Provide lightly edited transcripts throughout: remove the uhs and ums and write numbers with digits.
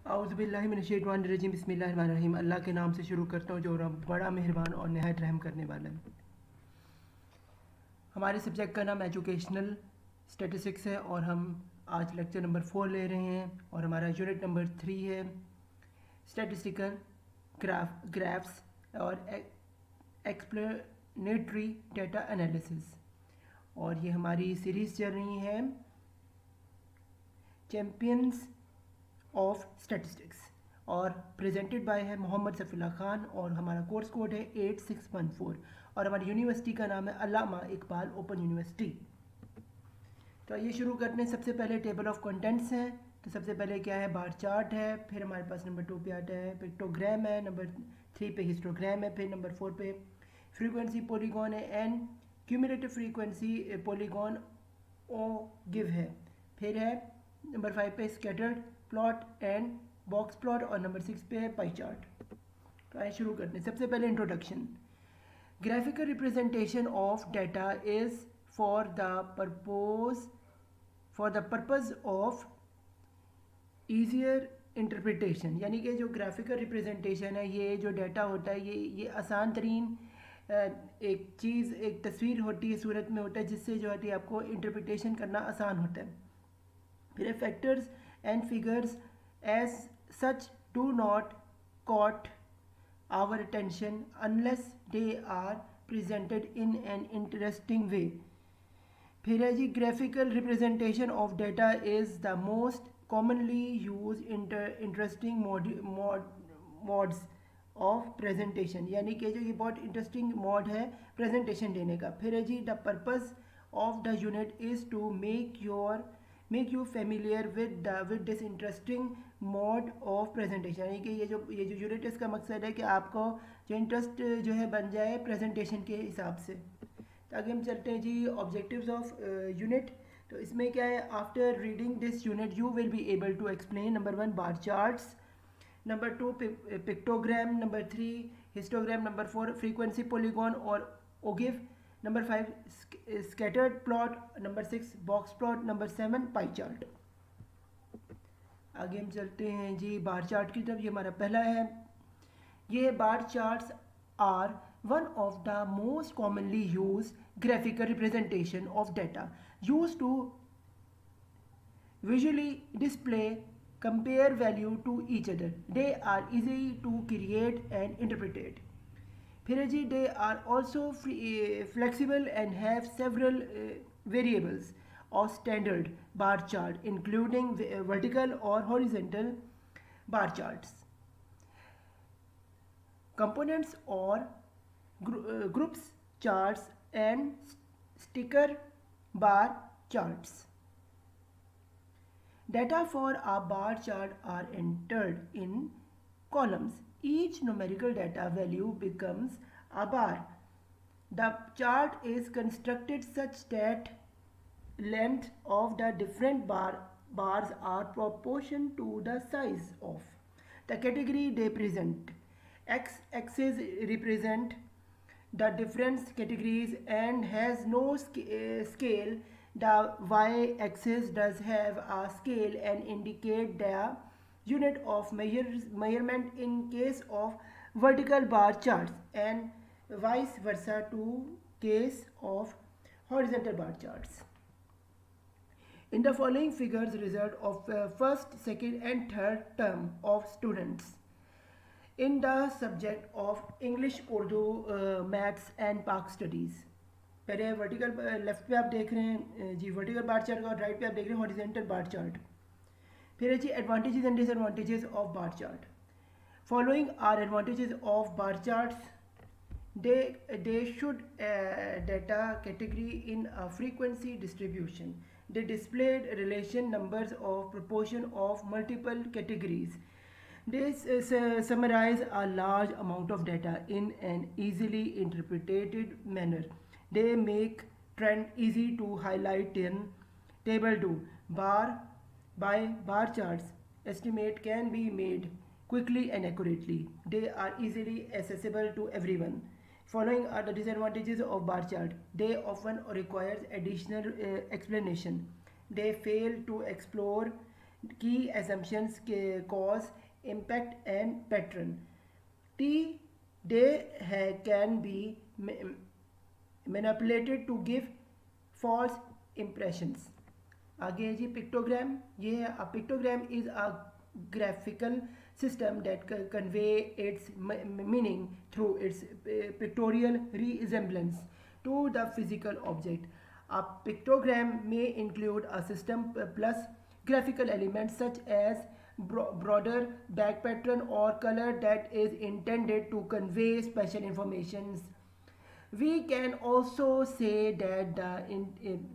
औज़ुबिल्लाहिमिनश्शैतानिर्रजीम बिस्मिल्लाहिर्रहमानिर्रहीम। अल्लाह के नाम से शुरू करता हूँ जो बड़ा मेहरबान और नहायत रहम करने वाला है। हमारे सब्जेक्ट का नाम एजुकेशनल स्टैटिस्टिक्स है और हम आज लेक्चर नंबर 4 ले रहे हैं और हमारा यूनिट नंबर 3 है स्टैटिस्टिकल ग्राफ्स और एक्सप्लेनेटरी डेटा एनालिसिस। और ये हमारी सीरीज़ चल रही है चैम्पियंस ऑफ स्टैटिस्टिक्स और प्रेजेंटेड बाय है मोहम्मद सफ़ीउल्लाह खान और हमारा कोर्स कोड है 8614 और हमारी यूनिवर्सिटी का नाम है अल्लामा इकबाल ओपन यूनिवर्सिटी। तो आइए शुरू करते हैं। सबसे पहले टेबल ऑफ कंटेंट्स हैं। तो सबसे पहले क्या है, बार चार्ट है, फिर हमारे पास नंबर 2 पे आता है पिक्टोग्राम है, नंबर 3 पे हिस्टोग्राम है, फिर नंबर 4 पे फ्रीक्वेंसी पॉलीगॉन है and cumulative frequency polygon ogive है, फिर है नंबर 5 पे scattered plot and box plot और नंबर 6 पे है पाई चार्ट। तो आइए शुरू करते हैं। सबसे पहले introduction. Graphical representation of data is for the purpose of easier interpretation, यानी कि जो ग्राफिकल रिप्रेजेंटेशन है, ये जो डाटा होता है ये आसान तरीन एक चीज़, एक तस्वीर होती है, सूरत में होता है, जिससे जो है आपको इंटरप्रिटेशन करना आसान होता है। फिर factors and figures as such do not caught our attention unless they are presented in an interesting way. फिर है जी graphical representation of data is the most commonly use interesting modes of presentation, यानी कि जो ये बहुत interesting mode है presentation देने का। फिर है जी the purpose of the unit is to make you familiar with this interesting mode of presentation, यानी कि ये जो यूनिट है इसका मकसद है कि आपको जो इंटरेस्ट जो है बन जाए प्रेजेंटेशन के हिसाब से। ताकि हम चलते हैं जी ऑब्जेक्टिव्स ऑफ यूनिट। तो इसमें क्या है, after reading this unit you will be able to explain number 1 bar charts, number 2 pictogram, number 3 histogram, number 4 frequency polygon और ogive, number 5 scattered plot, number 6 box plot, number 7 pie chart. आगे हम चलते हैं जी bar chart की तरफ। ये हमारा पहला है। ये bar charts are one of the most commonly used graphical representation of data used to visually display compare value to each other. They are easy to create and interpret. फिर जी they are also flexible and have several variables of standard bar chart including vertical or horizontal bar charts, components or groups charts and sticker bar charts. Data for a bar chart are entered in columns. Each numerical data value becomes a bar. The chart is constructed such that length of the different bars are proportional to the size of the category they present. X-axis represent the different categories and has no scale. The y-axis does have a scale and indicate the unit of measurement in case of vertical bar charts and vice versa to case of horizontal bar charts. In the following figures result of first, second and third term of students in the subject of English, Urdu, maths and पाक studies. पहले vertical left पे आप देख रहे हैं जी vertical bar chart और right पे आप देख रहे हैं हॉरिजॉन्टल बार चार्ट। फिर है जी advantages and disadvantages of bar chart. Following are advantages of bar charts. they should data category in a frequency distribution. They displayed relation numbers of proportion of multiple categories. They summarize a large amount of data in an easily interpreted manner. They make trend easy to highlight in table 2. By bar charts, estimate can be made quickly and accurately. They are easily accessible to everyone. Following are the disadvantages of bar chart. They often require additional explanation. They fail to explore Key assumptions, cause, impact, and pattern. T, they can be manipulated to give false impressions. आगे है जी pictogram. ये है a pictogram is a graphical system that convey its meaning through its pictorial resemblance to the physical object. A pictogram may include a system plus graphical elements such as broader back pattern or color that is intended to convey special informations. We can also say that the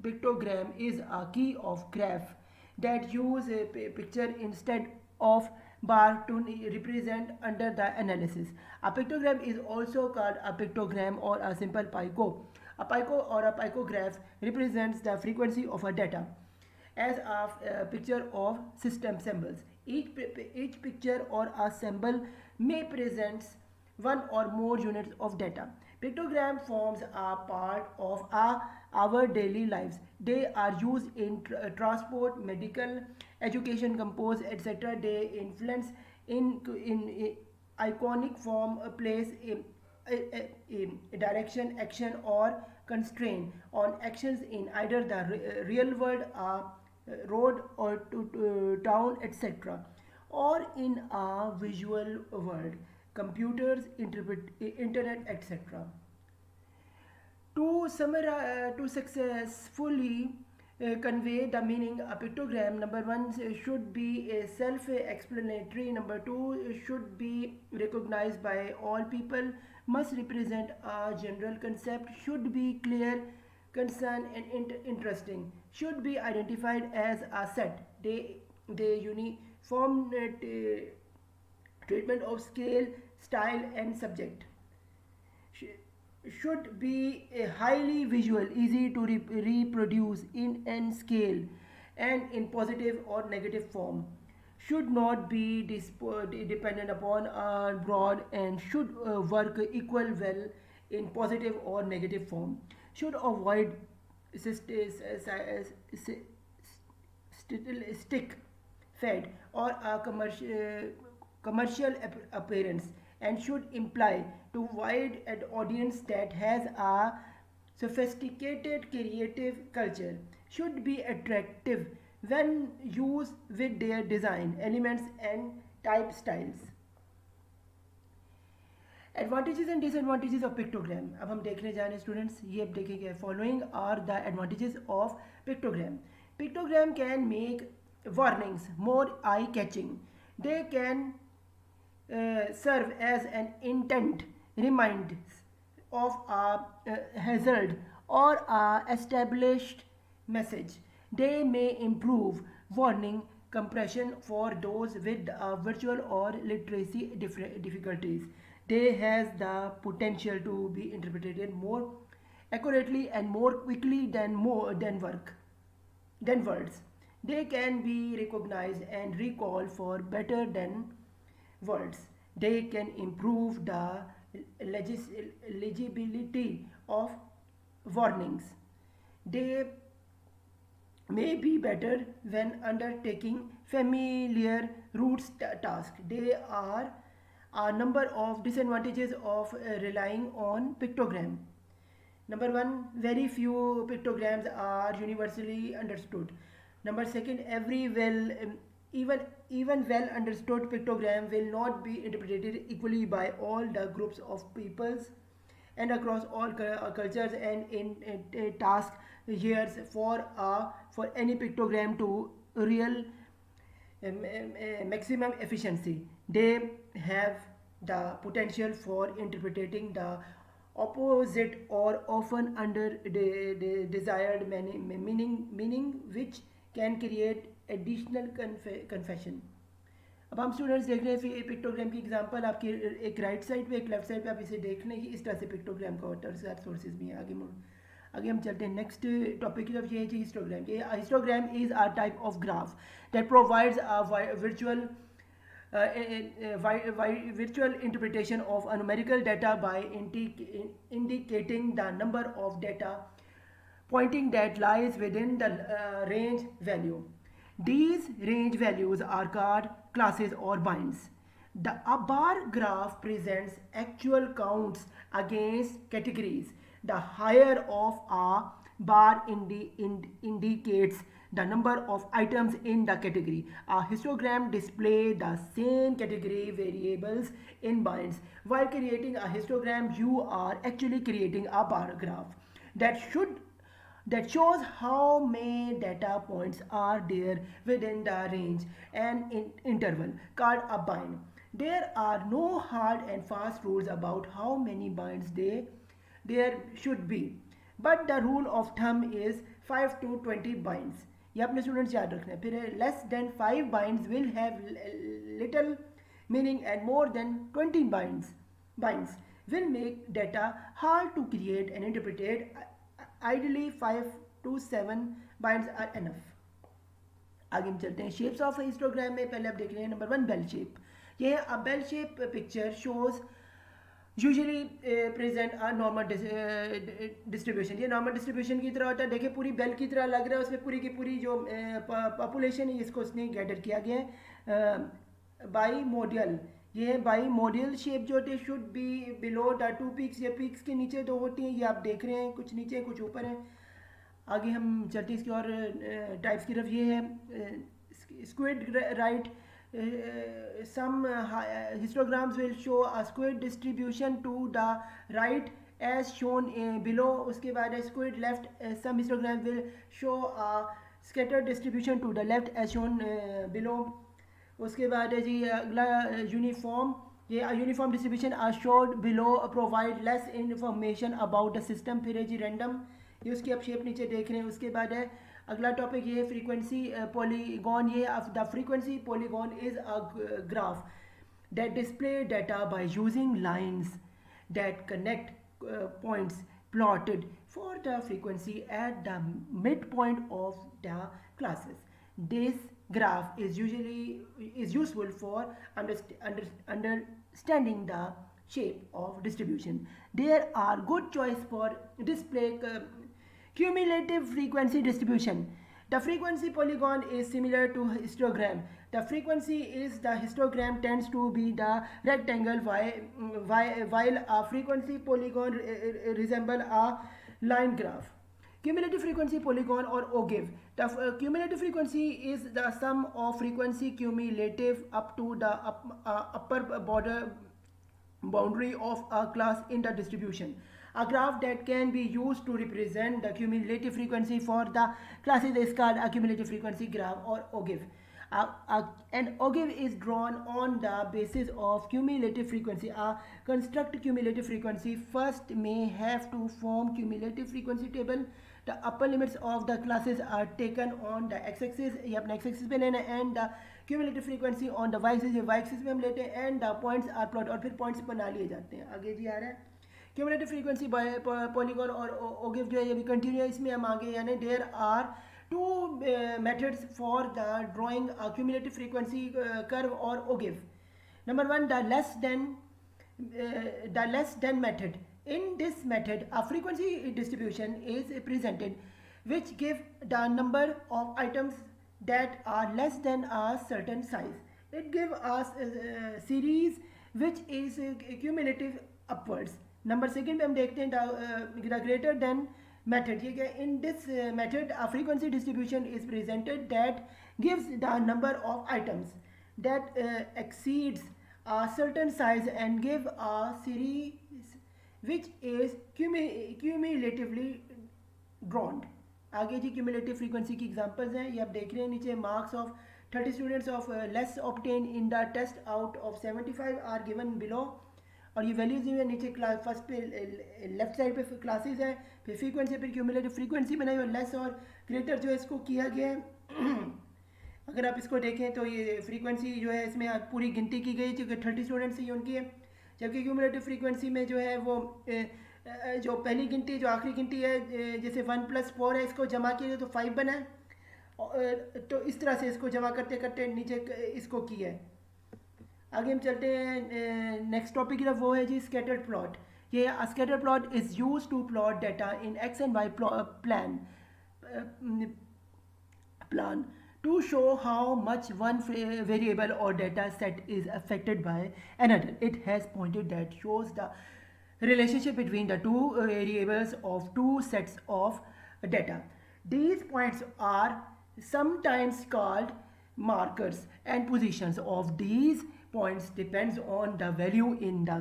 pictogram is a key of graph that use a picture instead of bar to represent under the analysis. A pictogram is also called a pictogram or a simple pico. A pico or a picograph represents the frequency of a data as a picture of system symbols. Each picture or a symbol may presents one or more units of data. Pictogram forms are part of our daily lives. They are used in transport, medical, education, compose, etc. They influence in iconic form, place, in direction, action, or constraint on actions in either the real world, road, or to town, etc., or in a visual world, computers, internet, etc. To summarize, to successfully convey the meaning, a pictogram, number one, should be self-explanatory. Number two, should be recognized by all people. Must represent a general concept. Should be clear, concern, and interesting. Should be identified as a set. They uniform treatment of scale, style, and subject. Should be a highly visual, easy to reproduce in n scale and in positive or negative form. Should not be dependent upon a broad and should work equal well in positive or negative form. Should avoid stick fed or a commercial appearance and should imply to wide an audience that has a sophisticated creative culture. Should be attractive when used with their design elements and type styles. Advantages and disadvantages of pictogram. अब हम देखने जा रहे हैं students, ये अब देखेंगे. Following are the advantages of pictogram. Pictogram can make warnings more eye catching. They can serve as an intent reminders of a hazard or a established message. They may improve warning compression for those with virtual or literacy difficulties. They has the potential to be interpreted more accurately and more quickly than words. They can be recognized and recalled for better than words. They can improve the legibility of warnings. They may be better when undertaking familiar routes task. There are a number of disadvantages of relying on pictogram. Number one, very few pictograms are universally understood. Number second, even well understood pictogram will not be interpreted equally by all the groups of peoples and across all cultures and in task years for any pictogram to real maximum efficiency. They have the potential for interpreting the opposite or often under the desired meaning which can create additional confession. अब हम students देख रहे हैं pictogram की example आपकी एक right side पे एक लेफ्ट साइड पे आप इसे देख लें कि इस तरह से पिक्टोग्राम का होता है. सोर्सेज भी हैं. आगे हम चलते हैं नेक्स्ट टॉपिक की तरफ. ये है जी हिस्टोग्राम. ये histogram is a type of graph that provides a virtual interpretation of a numerical data by indicating the number of data pointing that lies within the range value. These range values are called classes or binds. A bar graph presents actual counts against categories. The higher of a bar indicates the number of items in the category. A histogram displays the same category variables in binds. While creating a histogram, you are actually creating a bar graph that should that shows how many data points are there within the range and interval called a bind. There are no hard and fast rules about how many binds there should be, but the rule of thumb is 5 to 20 binds. ये अपने students याद रखना है. फिर less than 5 binds will have little meaning and more than 20 binds will make data hard to create and interpret. Ideally 5 to 7 binds are enough. आगे हम चलते हैं शेप्स ऑफ हिस्टोग्राम में. पहले आप देख रहे हैं नंबर 1 बेल शेप. ये a bell shape picture shows usually present a normal distribution. ये नॉर्मल डिस्ट्रीब्यूशन की तरह होता है. देखिए पूरी बेल की तरह लग रहा है. उसमें पूरी की पूरी जो पॉपुलेशन है इसको उसने गैदर किया गया है बाई मॉड्यूल. ये है बाई मॉड्यूल शेप जो होती है should be below the two peaks. ये पीक्स के नीचे दो होती हैं. ये आप देख रहे हैं कुछ नीचे कुछ ऊपर हैं. आगे हम चलते हैं इसकी और टाइप्स की तरफ. ये है squid right. Some histograms will show a squid distribution to the right as shown below. उसके बाद squid left. Some histograms will show a scattered distribution to the left as shown below. उसके बाद है जी अगला यूनिफॉर्म. ये uniform distribution are shown below provide less information about the system. फिर है जी random. ये उसकी आप शेप नीचे देख रहे हैं. उसके बाद है अगला टॉपिक ये फ्रीक्वेंसी पॉलीगॉन. ये the frequency polygon is a graph that display data by using lines that connect points plotted for the frequency at the midpoint of the classes. This graph is useful for understanding the shape of distribution. There are good choice for display cumulative frequency distribution. The frequency polygon is similar to histogram. The frequency is the histogram tends to be the rectangle while a frequency polygon resemble a line graph. Cumulative frequency polygon or ogive. The cumulative frequency is the sum of frequency cumulative up to the upper boundary of a class in the distribution. A graph that can be used to represent the cumulative frequency for the classes is called a cumulative frequency graph or ogive. An ogive is drawn on the basis of cumulative frequency. A construct cumulative frequency first may have to form cumulative frequency table. The upper limits of the classes are taken on the x-axis. ये अपना x-axis पे लेना है and the cumulative frequency on the y-axis. ये y-axis पे हम लेते हैं and the points are plot और फिर points बना लिए जाते हैं. आगे जी आ रहा है cumulative frequency polygon और ogive जो है ये भी continue है. इसमें हम आगे यानी there are two methods for the drawing a cumulative frequency curve or ogive. Number one, the less than method. In this method, a frequency distribution is presented which give the number of items that are less than a certain size. It gives us a series which is cumulative upwards. Number second पे हम देखते हैं the greater than method. In this method a frequency distribution is presented that gives the number of items that exceeds a certain size and give a series which is cumulatively drawn. आगे जी cumulative frequency की examples हैं. ये आप देख रहे हैं नीचे marks of 30 students of less obtained in the test out of 75 are given below. और ये वैल्यूज हैं नीचे क्लास फर्स्ट पे लेफ्ट साइड पे क्लासेस हैं. फिर फ्रीक्वेंसी फिर क्यूमुलेटिव फ्रीक्वेंसी बनाई और लेस और ग्रेटर जो है इसको किया गया है. अगर आप इसको देखें तो ये फ्रीक्वेंसी जो है इसमें पूरी गिनती की गई जो कि 30 स्टूडेंट्स ही उनकी है. जबकि क्यूमुलेटिव फ्रीक्वेंसी में जो है वो जो पहली गिनती जो आखिरी गिनती है जैसे 1 + 4 है इसको जमा किया तो 5 बना है. तो इस तरह से इसको जमा करते करते नीचे इसको किया है. आगे हम चलते हैं नेक्स्ट टॉपिक की तरफ. वो है जी स्कैटर्ड प्लॉट. ये scattered plot is use to plot data in x and y plane. to show how much one variable or data set is affected by another. It has pointed that shows the relationship between the two variables of two sets of data. These points are sometimes called markers, and positions of these points depends on the value in the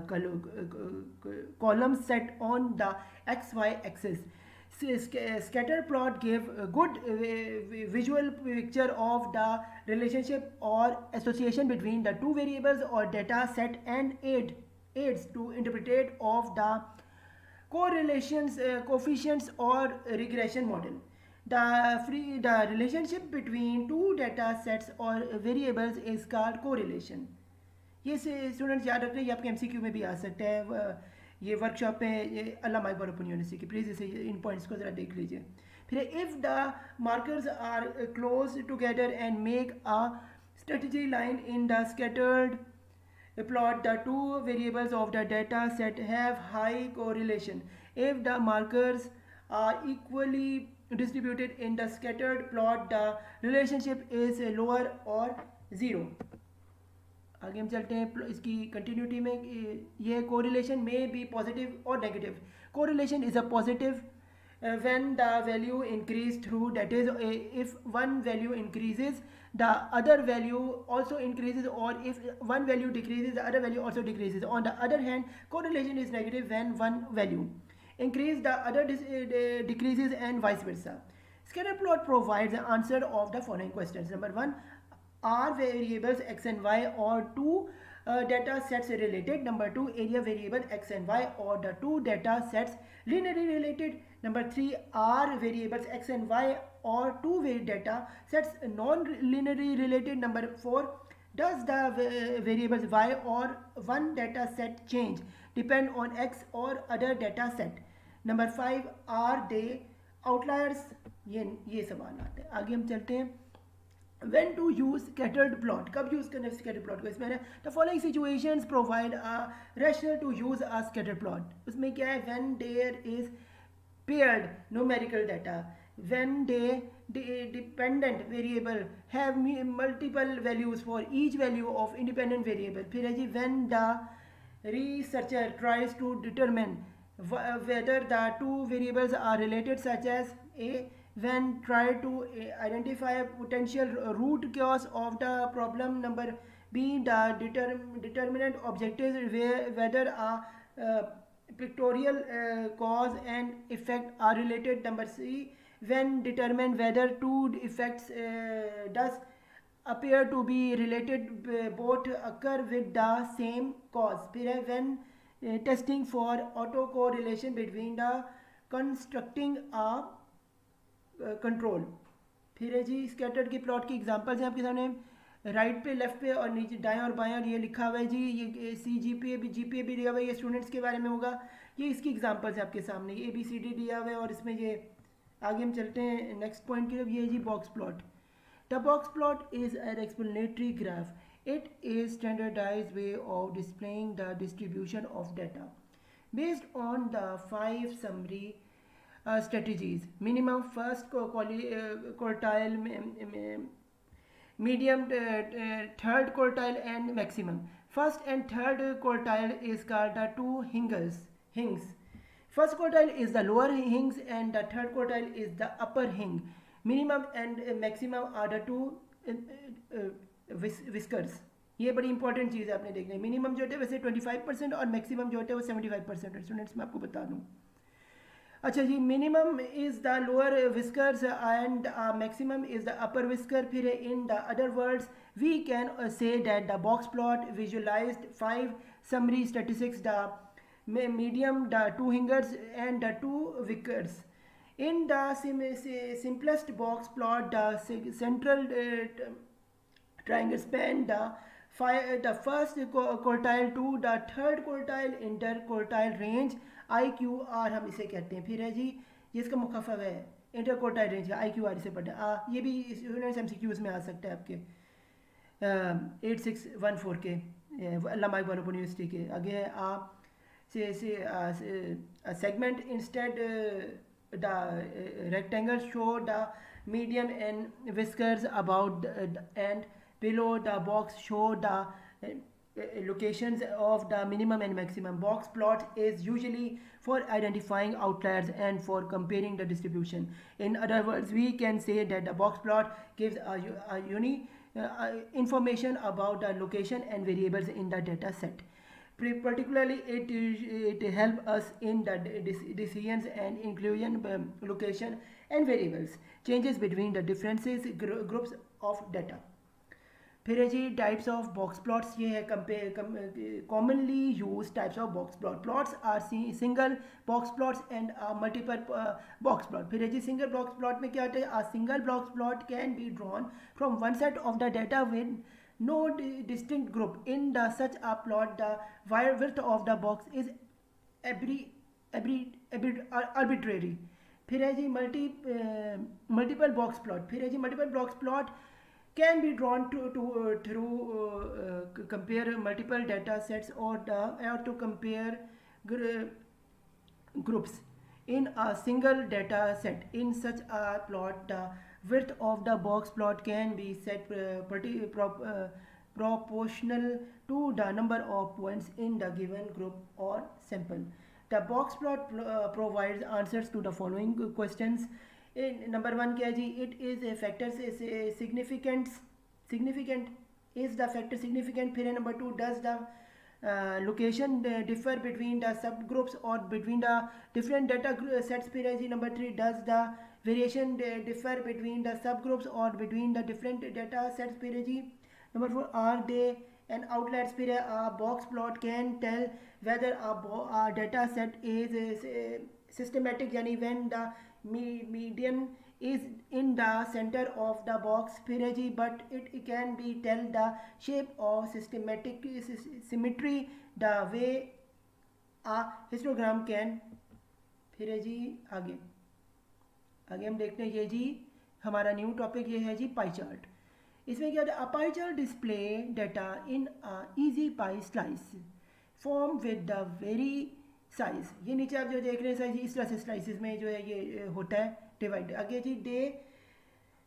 column set on the xy axis. Scatter plot give a good visual picture of the relationship or association between the two variables or data set and aids to interpret of the correlations, coefficients or regression model. The relationship between two data sets or variables is called correlation. ये students याद रखना, ये आपके MCQ में भी आ सकता है। ये वर्कशॉप में अल्लामा इकबाल ओपन यूनिवर्सिटी की, प्लीज़ इसे इन पॉइंट्स को ज़रा देख लीजिए। फिर if the markers are close together and make a strategy line in the scattered plot, the two variables of the data set have high correlation. If the markers are equally distributed in the scattered plot, the relationship is lower or zero. आगे हम चलते हैं इसकी continuity में। ये correlation में B positive और negative. Correlation is a positive when the value increase through, that is if one value increases the other value also increases, or if one value decreases the other value also decreases. On the other hand, correlation is negative when one value increase the other decreases and vice versa. Scatter plot provides the answer of the following questions. Number 1, are variables x and y or two data sets related? Number 2, area variable x and y or the two data sets linearly related? Number 3, are variables x and y or two data sets non-linearly related? Number 4, does the variables y or one data set change depend on x or other data set? Number 5, are they outliers? ये सवाल आते हैं। आगे हम चलते हैं। When to use scattered plot? कब use करना है scattered plot को? इसमें है the following situations provide a rationale to use a scattered plot. उसमें क्या है? When there is paired numerical data, when the dependent variable have multiple values for each value of independent variable. फिर है जी when the researcher tries to determine whether the two variables are related, such as a when try to identify a potential root cause of the problem. Number B, the determinant objectives whether a pictorial cause and effect are related. Number C, when determine whether two effects does appear to be related, both occur with the same cause. फिर है when testing for autocorrelation between the constructing a control. फिर है जी scattered की plot की examples हैं आपके सामने, राइट पे, लेफ्ट पे और नीचे दाएं और बाएं, और ये लिखा हुआ है जी, ये सी जी पी ए भी दिया हुआ है, ये स्टूडेंट्स के बारे में होगा। ये इसकी एग्जांपल्स हैं आपके सामने, ए बी सी डी दिया हुआ है, और इसमें ये आगे हम चलते हैं नेक्स्ट पॉइंट की तरफ। ये है जी box plot. The box plot is an explanatory graph. It is standardized way of displaying the distribution of data based on the 5 summary strategies: minimum, first quartile, medium, third quartile, and maximum. First and third quartile is called the two hinges. First quartile is the lower hinge and the third quartile is the upper hinge. Minimum and maximum are the two whiskers. ये बड़ी important चीज़ है आपने देखना है। Minimum जो होता है वैसे 25% और मैक्सिमम जो होता है वो 75% है। स्टूडेंट्स मैं आपको बता दूँ। अच्छा जी, minimum is the lower whiskers and maximum is the upper whisker. फिर in the other words we can say that the box plot visualized 5 summary statistics, the medium, the two hingers, and the two wickers. In the simplest box plot, the central triangle span the first quartile to the third quartile interquartile range, IQR हम इसे कहते हैं। फिर है जी ये इसका मुखफ़फ़ है, interquartile range का IQR इसे पढ़ना। ये भी स्टूडेंट्स MCQs में आ सकता है आपके 8614 के अल्लामा इकबाल ओपन यूनिवर्सिटी के। आगे है segment instead the rectangle show the medium and whiskers above and below the box show the locations of the minimum and maximum. Box plot is usually for identifying outliers and for comparing the distribution. In other words, we can say that the box plot gives a information about the location and variables in the data set. Particularly, it helps us in the decisions and inclusion location and variables changes between the differences groups of data. फिर है जी types of box plots ये है commonly use types of box plot plots are single box plots and multiple box plot फिर है जी single box plot में क्या होता है a single box plot can be drawn from one set of the data with no distinct group in the such a plot the width of the box is arbitrary फिर है जी multiple box plot फिर है जी multiple box plot can be drawn through compare multiple data sets or to compare groups in a single data set. In such a plot, the width of the box plot can be set proportional to the number of points in the given group or sample. The box plot provides answers to the following questions. Number one क्या है जी it is a factor significant is the factor significant फिर है number two does the location differ between the sub groups और between the different data sets फिर है जी number three does the variation differ between the sub groups और between the different data sets फिर है जी number four are they and outlets फिर है a box plot can tell whether a data set is systematic यानी when the median is in the center of the box फिर है जी but it can be tell the shape of systematic symmetry the way a histogram can फिर है जी आगे हम देखते हैं ये जी हमारा न्यू टॉपिक ये है जी पाई चार्ट इसमें क्या होता है pie chart display data in easy pi slice form with the very size ये नीचे आप जो देख रहे हैं साइज इस तरह से स्लाइसिस में जो है ये होता है डिवाइड आगे जी डे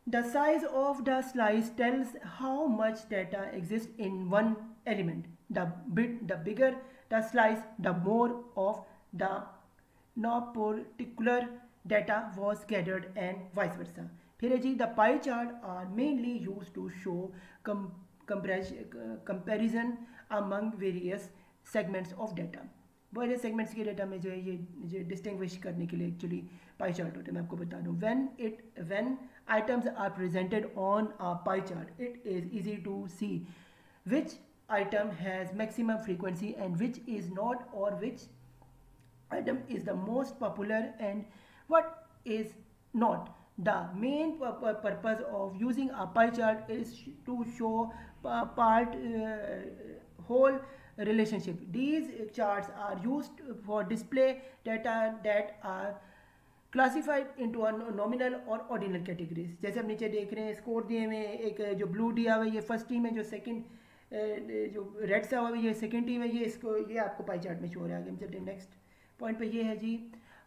the size of the slice tells how much data exist in one element the bigger the slice the more of the no particular data was gathered and vice versa फिर है जी the pie chart are mainly use to show comparison among various segments of data various segments के data में जो है ये distinguish करने के लिए एक्चुअली पाई चार्ट होता है मैं आपको बता दूं when items are presented on a pie chart it is easy to see which item has maximum frequency and which is not और which item is the most popular and what is not. The main purpose of using a pie chart is to show whole relationship. These charts are used for display data that are classified into nominal और ordinal categories जैसे हम नीचे देख रहे हैं score दिए हुए एक जो ब्लू दिया हुआ है ये फर्स्ट टीम है जो सेकंड जो रेड सा हुआ है ये सेकंड टीम है ये आपको पाई चार्ट में शो हो रहा है आगे हम चलते हैं नेक्स्ट पॉइंट पे ये है जी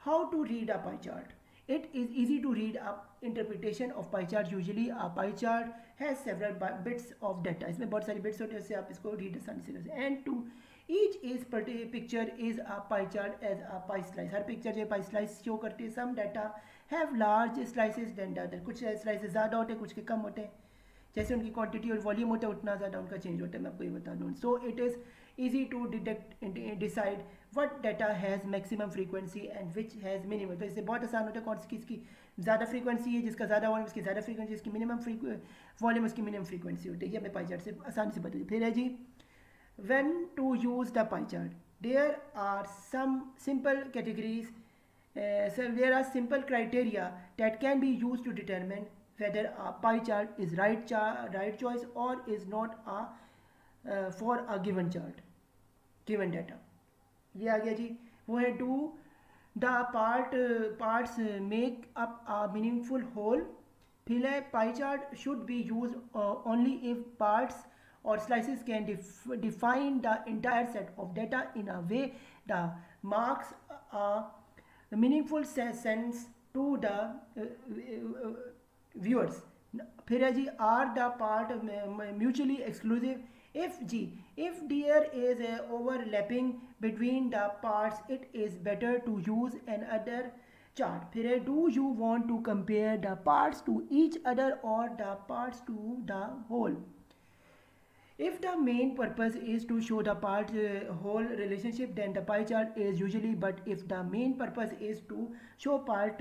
how to read a pie chart it is easy to read a interpretation of pie chart usually a pie chart has several bits of data इसमें बहुत सारी बिट्स होते हैं उससे आप इसको रीड आसानी से कर and to each is picture is a pie chart as a pie slice हर पिक्चर जो पाई स्लाइस शो करती है some data have large slices than other कुछ स्लाइसेस ज़्यादा होते हैं कुछ के कम होते हैं जैसे उनकी क्वांटिटी और वॉल्यूम होता है उतना ज़्यादा उनका चेंज होता है मैं आपको ये बता दूँ so it is easy to decide what data has maximum frequency and which has minimum तो इससे बहुत आसान होता है कौन सी किसकी ज़्यादा फ्रीक्वेंसी है जिसका ज़्यादा वॉल्यूम उसकी ज़्यादा फ्रीक्वेंसी जिसकी मिनिमम वॉल्यूम उसकी मिनिमम फ्रीक्वेंसी होती है ये हमें पाई चार्ट से आसानी से बताइए फिर है जी when to use the pie chart there are some simple categories so there are simple criteria that can be used to determine whether a pie chart is right choice or is not a for a given chart given data ये आ गया जी वो है do the parts make up a meaningful whole फिर है pie chart should be use only if parts or slices can define the entire set of data in a way that marks a meaningful sense to the viewers. फिर है जी are the part mutually exclusive if जी if there is a overlapping between the parts it is better to use an other chart. फिर है do you want to compare the parts to each other और the parts to the whole. If the main purpose is to show the part whole relationship, then the pie chart is usually. But if the main purpose is to show part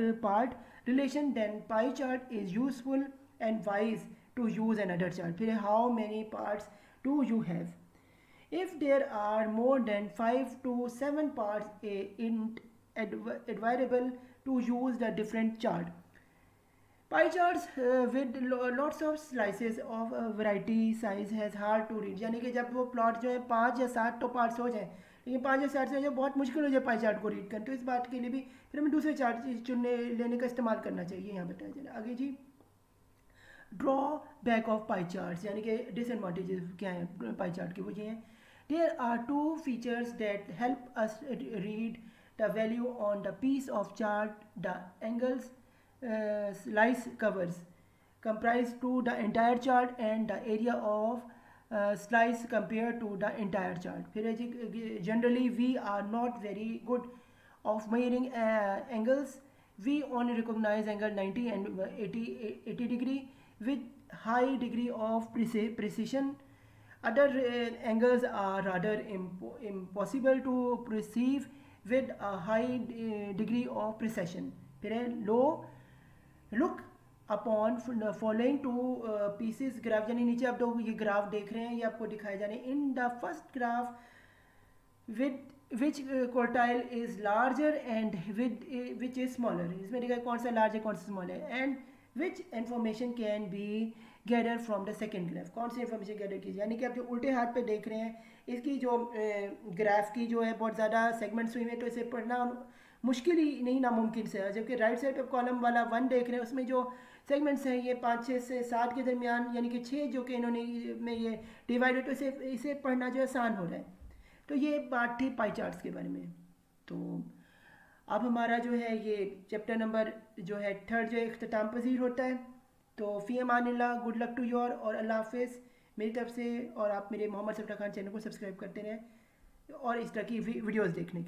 relation, then pie chart is useful and wise to use another chart. फिर how many parts do you have? If there are more than 5 to 7 parts, advisable to use the different chart. Pie charts with lots of slices of variety size has hard to read, यानी कि जब वो plot जो है 5 या 7 तो parts हो जाए, लेकिन 5 या 7 से जो बहुत मुश्किल हो जाए पाई चार्ट को रीड करना, तो इस बात के लिए भी फिर हमें दूसरे चार्ट चुनने लेने का इस्तेमाल करना चाहिए। यहाँ बताया चला आगे जी drawback of pie chart, यानी कि डिसएडवांटेजेस क्या हैं पाई चार्ट के, वो ये हैं there are two features that help us read the value on the piece of chart, the angles slice covers comprise to the entire chart and the area of slice compared to the entire chart. फिर generally we are not very good of measuring angles. We only recognize angle 90 and 80 degree with high degree of precision. Other angles are rather impossible to perceive with a high degree of precision. फिर है low look upon following two pieces graph, यानी नीचे आप दो ये graph देख रहे हैं, ये आपको दिखाए जा रहे हैं। In the first graph with which quartile is larger and with which is smaller, इसमें देखा कौन सा लार्ज है कौन सा स्मॉल है, and which information can be gather from the second graph, कौन सी इन्फॉर्मेशन गैदर कीजिए। यानी कि आप जो उल्टे हाथ पे देख रहे हैं इसकी जो ग्राफ की जो है बहुत ज़्यादा सेगमेंट्स हुई हैं, तो इसे पढ़ना मुश्किल ही नहीं नामुमकिन से है। जबकि राइट साइड पे कॉलम वाला 1 देख रहे हैं, उसमें जो सेगमेंट्स हैं ये 5 6 से 7 के दरमियान, यानी कि 6 जो कि इन्होंने में ये डिवाइडेड, तो इसे पढ़ना जो आसान हो रहा है। तो ये बात थी पाई चार्ट्स के बारे में। तो अब हमारा जो है ये चैप्टर नंबर जो है 3 जो है इख्तिताम पजीर होता है। तो फ़ी अमानिल्लाह, गुड लक टू योर और अल्लाह हाफिज़ मेरी तरफ से। और आप मेरे मोहम्मद सफ़र खान चैनल को सब्सक्राइब करते रहें और इस तरह की वीडियोज़ देखने के लिए।